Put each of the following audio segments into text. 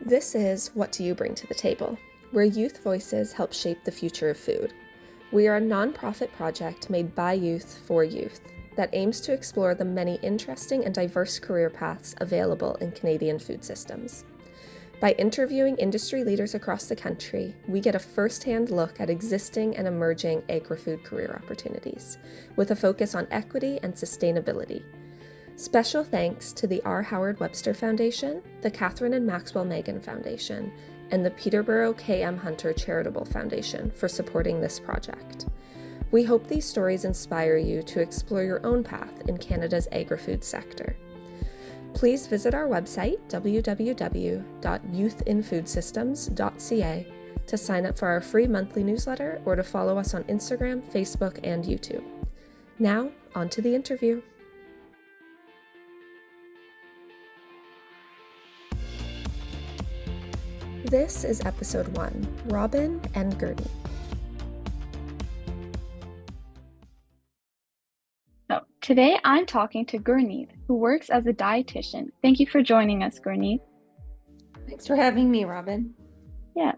This is What Do You Bring to the Table, where youth voices help shape the future of food. We are a nonprofit project made by youth for youth that aims to explore the many interesting and diverse career paths available in Canadian food systems. By interviewing industry leaders across the country, we get a first-hand look at existing and emerging agri-food career opportunities, with a focus on equity and sustainability. Special thanks to the R. Howard Webster Foundation, the Catherine Maxwell Meighen Foundation, and the Peterborough K.M. Hunter Charitable Foundation for supporting this project. We hope these stories inspire you to explore your own path in Canada's agri-food sector. Please visit our website, www.youthinfoodsystems.ca, to sign up for our free monthly newsletter or to follow us on Instagram, Facebook, and YouTube. Now, on to the interview. This is episode 1, Robin and Gurneet. So today I'm talking to Gurneet, who works as a dietitian. Thank you for joining us, Gurneet. Thanks for having me, Robin. Yeah.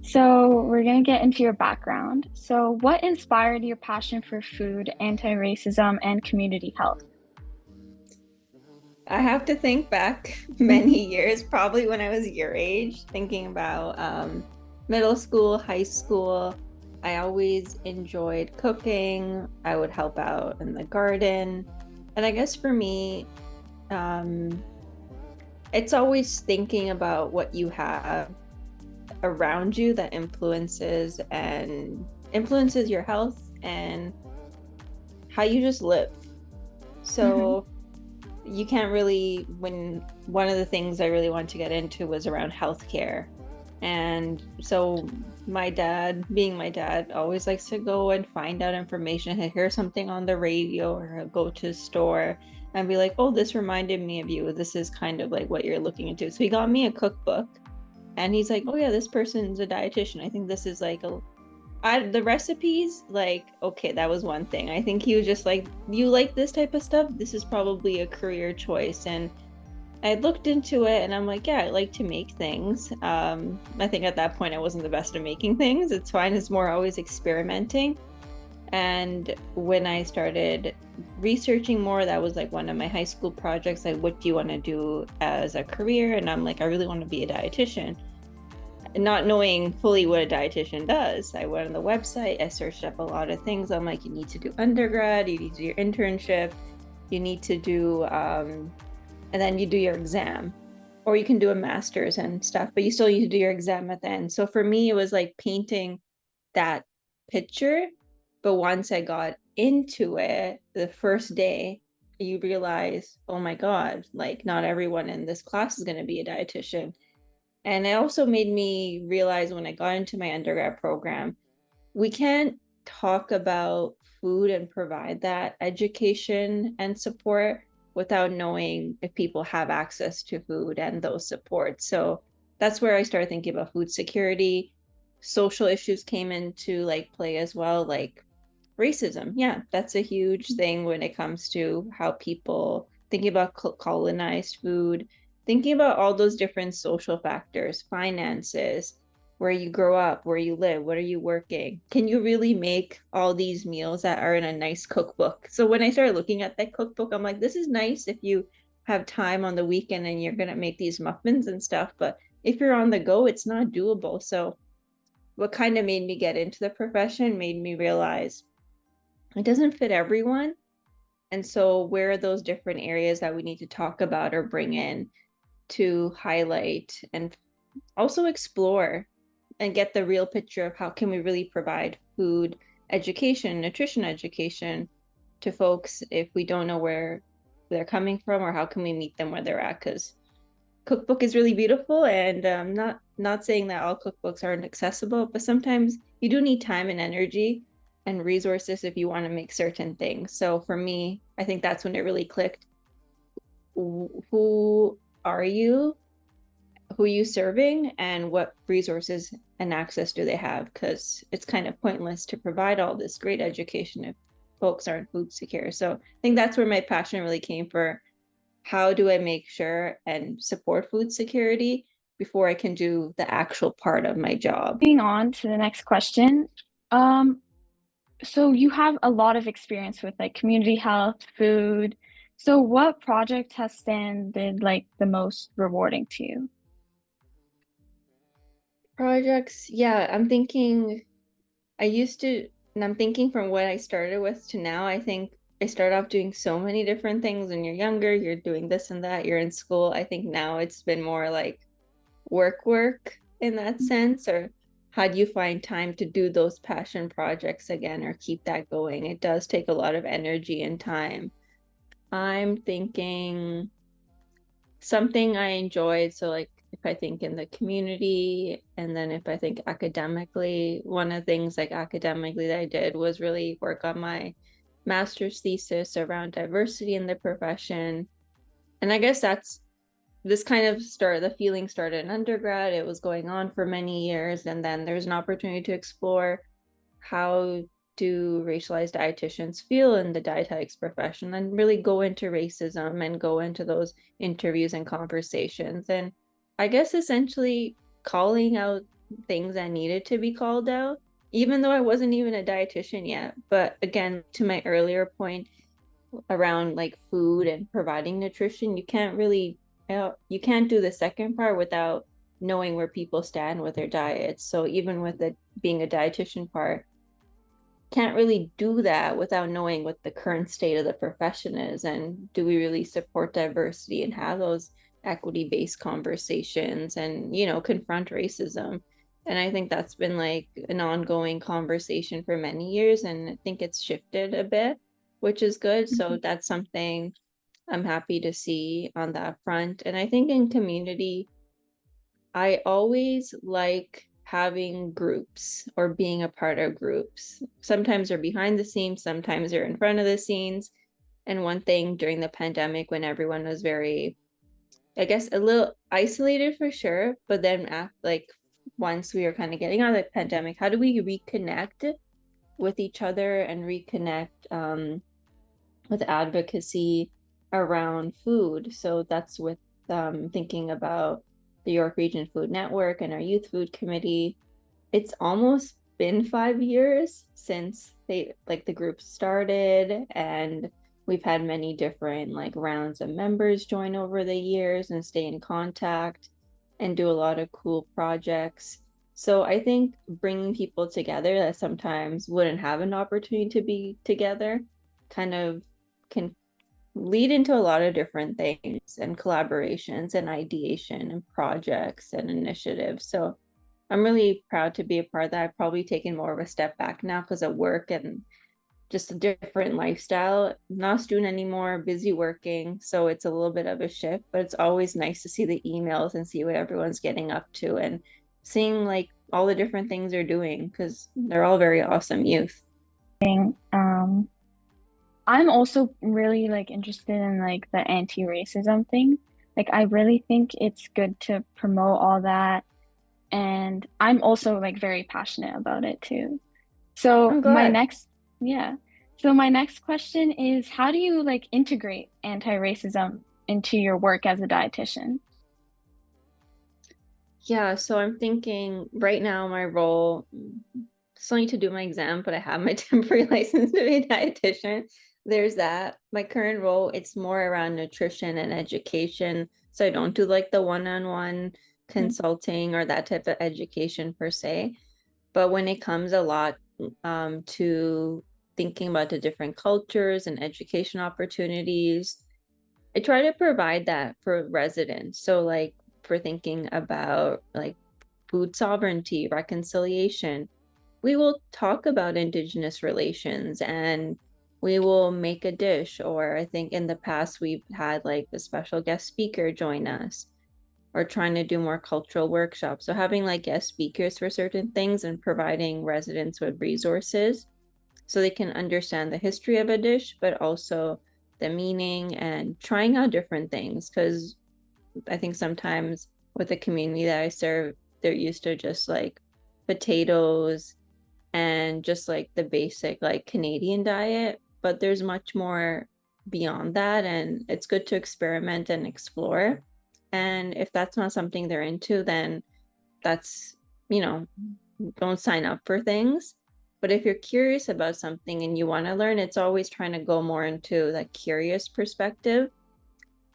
So we're going to get into your background. So what inspired your passion for food, anti-racism, and community health? I have to think back many years, probably when I was your age, thinking about middle school, high school. I always enjoyed cooking. I would help out in the garden. And I guess for me, it's always thinking about what you have around you that influences your health and how you just live. So you can't really, one of the things I really wanted to get into was around healthcare. And so my dad, being my dad, always likes to go and find out information. He'll hear something on the radio or he'll go to a store and be like, oh, this reminded me of you. This is kind of like what you're looking into. So he got me a cookbook and he's like, oh yeah, this person's a dietitian. I think this is like the recipes, like, okay, that was one thing. I think he was just like, you like this type of stuff? This is probably a career choice. And I looked into it and I'm like, yeah, I like to make things. I think at that point I wasn't the best at making things. It's fine. It's more always experimenting. And when I started researching more, that was like one of my high school projects. Like, what do you want to do as a career? And I'm like, I really want to be a dietitian. Not knowing fully what a dietitian does, I went on the website, I searched up a lot of things. I'm like, you need to do undergrad, you need to do your internship, you need to do, and then you do your exam, or you can do a master's and stuff, but you still need to do your exam at the end. So for me, it was like painting that picture. But once I got into it, the first day, you realize, oh my God, like not everyone in this class is going to be a dietitian. And it also made me realize when I got into my undergrad program, we can't talk about food and provide that education and support without knowing if people have access to food and those supports. So that's where I started thinking about food security. Social issues came into play as well, like racism. Yeah, that's a huge thing when it comes to how people thinking about colonized food, thinking about all those different social factors, finances, where you grow up, where you live, what are you working? Can you really make all these meals that are in a nice cookbook? So when I started looking at that cookbook, I'm like, this is nice if you have time on the weekend and you're going to make these muffins and stuff. But if you're on the go, it's not doable. So what kind of made me get into the profession made me realize it doesn't fit everyone. And so where are those different areas that we need to talk about or bring in to highlight and also explore and get the real picture of how can we really provide food education, nutrition education to folks if we don't know where they're coming from, or how can we meet them where they're at? Because cookbook is really beautiful, and not saying that all cookbooks aren't accessible, but sometimes you do need time and energy and resources if you want to make certain things. So for me, I think that's when it really clicked. Who are you? Who are you serving? And what resources and access do they have? Because it's kind of pointless to provide all this great education if folks aren't food secure. So I think that's where my passion really came for. How do I make sure and support food security before I can do the actual part of my job. Moving on to the next question. So you have a lot of experience with like community health, food. So what project has been like the most rewarding to you? Projects, I'm thinking from what I started with to now, I think I started off doing so many different things. When you're younger, you're doing this and that, you're in school. I think now it's been more like work in that sense, or how do you find time to do those passion projects again or keep that going? It does take a lot of energy and time. I'm thinking something I enjoyed. So like if I think in the community and then if I think academically, one of the things like academically that I did was really work on my master's thesis around diversity in the profession. And I guess the feeling started in undergrad. It was going on for many years. And then there's an opportunity to explore how do racialized dietitians feel in the dietetics profession and really go into racism and go into those interviews and conversations. And I guess essentially calling out things that needed to be called out, even though I wasn't even a dietitian yet. But again, to my earlier point around like food and providing nutrition, you can't do the second part without knowing where people stand with their diets. So even with the being a dietitian part, can't really do that without knowing what the current state of the profession is, and do we really support diversity and have those equity-based conversations and confront racism. And I think that's been like an ongoing conversation for many years, and I think it's shifted a bit, which is good. So that's something I'm happy to see on that front. And I think in community, I always like having groups or being a part of groups. Sometimes they're behind the scenes, sometimes they're in front of the scenes. And one thing during the pandemic, when everyone was very, I guess, a little isolated for sure, but then once we were kind of getting out of the pandemic, how do we reconnect with each other and reconnect with advocacy around food? So that's with thinking about the York Region Food Network and our Youth Food Committee. It's almost been 5 years since the group started, and we've had many different rounds of members join over the years and stay in contact and do a lot of cool projects. So I think bringing people together that sometimes wouldn't have an opportunity to be together kind of can lead into a lot of different things and collaborations and ideation and projects and initiatives. So I'm really proud to be a part of that. I've probably taken more of a step back now because of work and just a different lifestyle. I'm not a student anymore, busy working. So it's a little bit of a shift, but it's always nice to see the emails and see what everyone's getting up to and seeing all the different things they're doing, because they're all very awesome youth. I'm also really interested in the anti-racism thing. I really think it's good to promote all that, and I'm also very passionate about it too. So I'm glad. my next question is, how do you integrate anti-racism into your work as a dietitian? Yeah, so I'm thinking right now my role, still need to do my exam, but I have my temporary license to be a dietitian. There's that. My current role, it's more around nutrition and education. So I don't do the one-on-one consulting or that type of education per se. But when it comes a lot to thinking about the different cultures and education opportunities, I try to provide that for residents. So for thinking about food sovereignty, reconciliation, we will talk about Indigenous relations and we will make a dish. Or I think in the past we've had a special guest speaker join us, or trying to do more cultural workshops. So having guest speakers for certain things and providing residents with resources so they can understand the history of a dish, but also the meaning, and trying out different things. Because I think sometimes with the community that I serve, they're used to just potatoes and just the basic Canadian diet, but there's much more beyond that, and it's good to experiment and explore. And if that's not something they're into, then that's, don't sign up for things. But if you're curious about something and you want to learn, it's always trying to go more into that curious perspective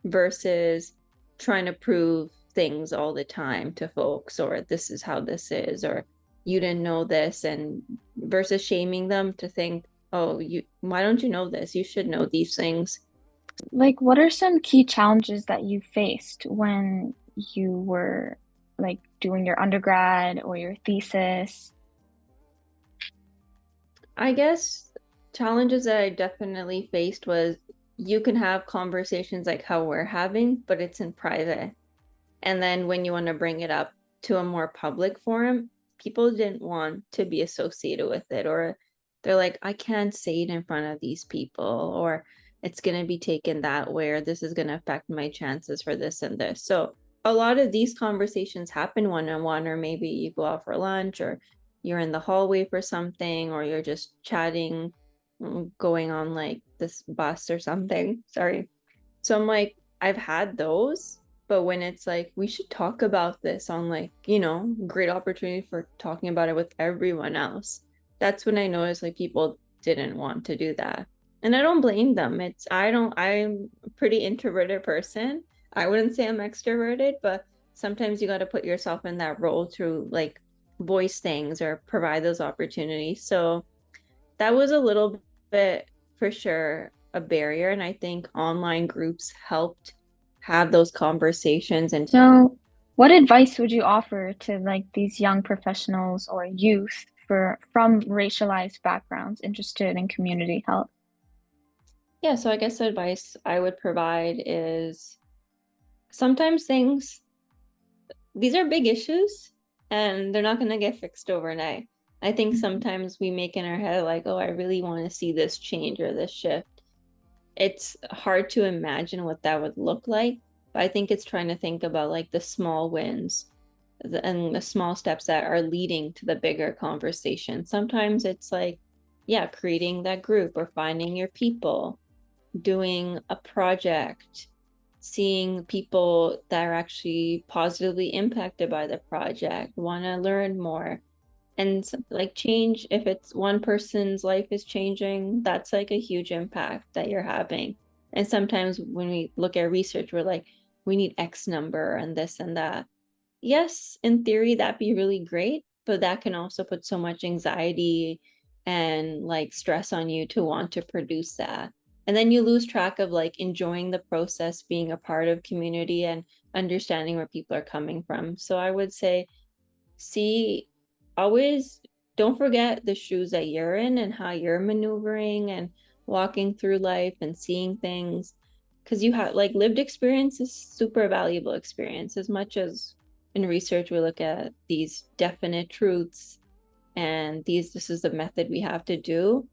versus trying to prove things all the time to folks, or this is how this is, or you didn't know this, and versus shaming them to think, oh, why don't you know this? You should know these things. Like, what are some key challenges that you faced when you were like doing your undergrad or your thesis? I guess challenges that I definitely faced was you can have conversations like how we're having, but it's in private. And then when you want to bring it up to a more public forum, people didn't want to be associated with it, or they're like, I can't say it in front of these people, or it's going to be taken that way, or this is going to affect my chances for this and this. So a lot of these conversations happen one-on-one, or maybe you go out for lunch, or you're in the hallway for something, or you're just chatting, going on like this bus or something. Sorry. So I'm like, I've had those, but when it's like, we should talk about this on like, great opportunity for talking about it with everyone else. That's when I noticed like people didn't want to do that. And I don't blame them. I'm a pretty introverted person. I wouldn't say I'm extroverted, but sometimes you got to put yourself in that role to like voice things or provide those opportunities. So that was a little bit for sure a barrier. And I think online groups helped have those conversations. And So, what advice would you offer to like these young professionals or youth from racialized backgrounds interested in community health? yeah, so I guess the advice I would provide is sometimes these are big issues and they're not going to get fixed overnight. I think sometimes we make in our head like, oh, I really want to see this change or this shift. It's hard to imagine what that would look like, but I think it's trying to think about like the small wins and the small steps that are leading to the bigger conversation. Sometimes it's like, yeah, creating that group or finding your people, doing a project, seeing people that are actually positively impacted by the project, want to learn more. And like change, if it's one person's life is changing, that's like a huge impact that you're having. And sometimes when we look at research, we're like, we need X number and this and that. Yes, in theory, that'd be really great, but that can also put so much anxiety and like stress on you to want to produce that. And then you lose track of like enjoying the process, being a part of community and understanding where people are coming from. So I would say, see, always don't forget the shoes that you're in and how you're maneuvering and walking through life and seeing things, because you have like lived experience is super valuable experience. As much as in research we look at these definite truths and this is the method we have to do,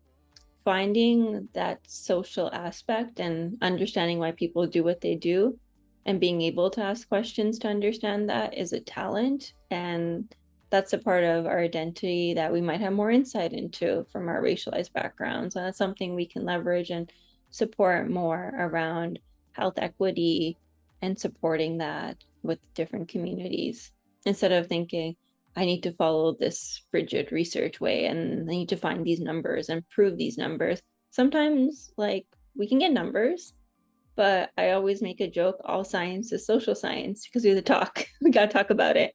finding that social aspect and understanding why people do what they do and being able to ask questions to understand that is a talent. And that's a part of our identity that we might have more insight into from our racialized backgrounds. And that's something we can leverage and support more around health equity and supporting that with different communities, instead of thinking, I need to follow this rigid research way and I need to find these numbers and prove these numbers. Sometimes like we can get numbers, but I always make a joke, all science is social science, because we gotta talk about it.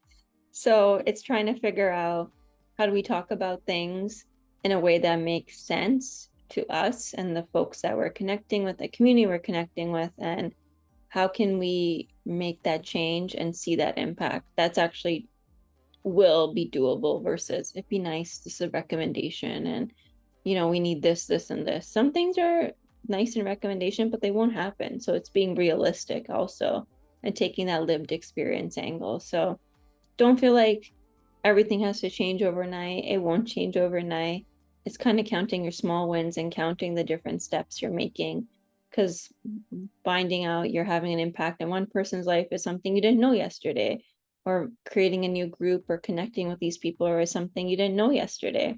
So it's trying to figure out, how do we talk about things in a way that makes sense to us and the folks that we're connecting with, the community we're connecting with, and how can we make that change and see that impact that's actually will be doable versus it'd be nice, this is a recommendation and we need this and this. Some things are nice in recommendation, but they won't happen. So it's being realistic also and taking that lived experience angle. So don't feel like everything has to change overnight. It won't change overnight. It's kind of counting your small wins and counting the different steps you're making, because finding out you're having an impact in one person's life is something you didn't know yesterday, or creating a new group or connecting with these people or something you didn't know yesterday.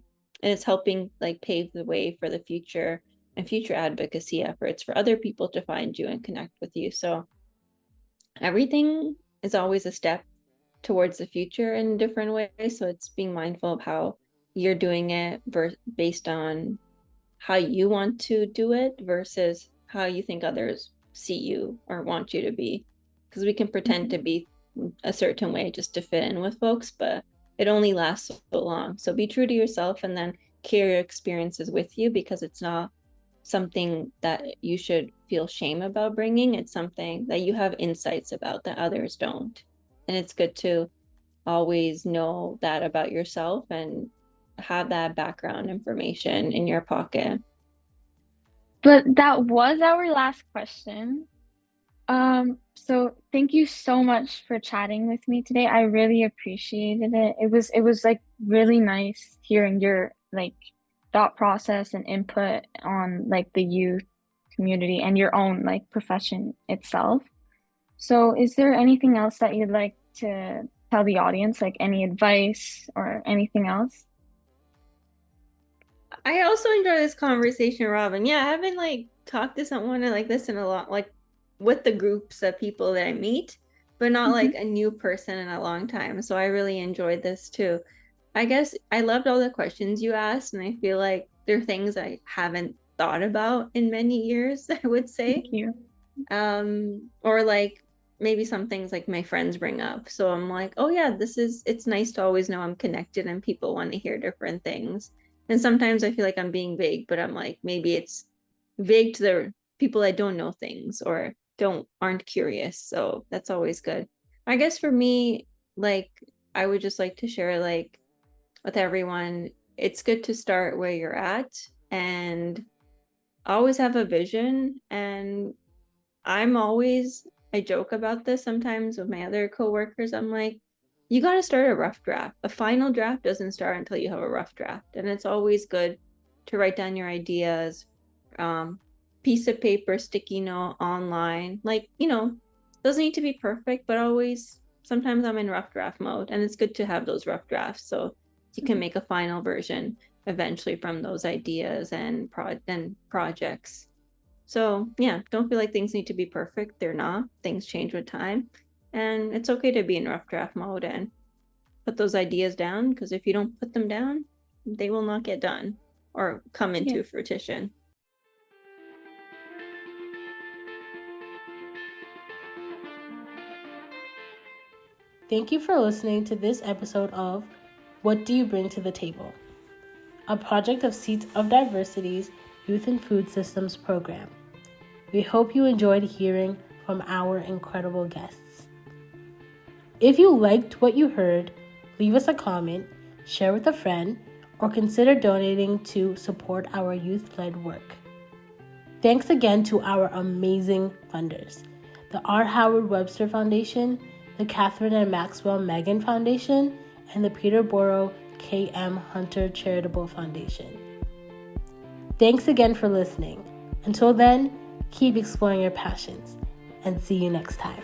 And it's helping like pave the way for the future and future advocacy efforts for other people to find you and connect with you. So everything is always a step towards the future in a different way. So it's being mindful of how you're doing it based on how you want to do it versus how you think others see you or want you to be. Because we can pretend to be a certain way just to fit in with folks, but it only lasts so long. So be true to yourself and then carry your experiences with you, because it's not something that you should feel shame about bringing. It's something that you have insights about that others don't. And it's good to always know that about yourself and have that background information in your pocket. But that was our last question. So thank you so much for chatting with me today. I really appreciated it. It was like really nice hearing your like thought process and input on like the youth community and your own like profession itself. So is there anything else that you'd like to tell the audience, like any advice or anything else? I also enjoy this conversation, Robin. Yeah, I haven't like talked to someone like this in a lot, like with the groups of people that I meet, but not like a new person in a long time. So I really enjoyed this too. I guess I loved all the questions you asked, and I feel like there are things I haven't thought about in many years, I would say. Thank you. Or like maybe some things like my friends bring up. So I'm like, oh yeah, it's nice to always know I'm connected and people want to hear different things. And sometimes I feel like I'm being vague, but I'm like, maybe it's vague to the people that don't know things or aren't curious. So that's always good. I guess for me, like, I would just like to share like with everyone, it's good to start where you're at and always have a vision. And I joke about this sometimes with my other coworkers. I'm like, you got to start a rough draft. A final draft doesn't start until you have a rough draft. And it's always good to write down your ideas, piece of paper, sticky note, online. Like, doesn't need to be perfect, but sometimes I'm in rough draft mode, and it's good to have those rough drafts so you can make a final version eventually from those ideas and projects. So yeah, don't feel like things need to be perfect. They're not. Things change with time. And it's okay to be in rough draft mode and put those ideas down, because if you don't put them down, they will not get done or come into fruition. Thank you for listening to this episode of What Do You Bring to the Table? A project of Seeds of Diversity's Youth and Food Systems program. We hope you enjoyed hearing from our incredible guests. If you liked what you heard, leave us a comment, share with a friend, or consider donating to support our youth-led work. Thanks again to our amazing funders, the R. Howard Webster Foundation, the Catherine Maxwell Meighen Foundation, and the Peterborough K.M. Hunter Charitable Foundation. Thanks again for listening. Until then, keep exploring your passions, and see you next time.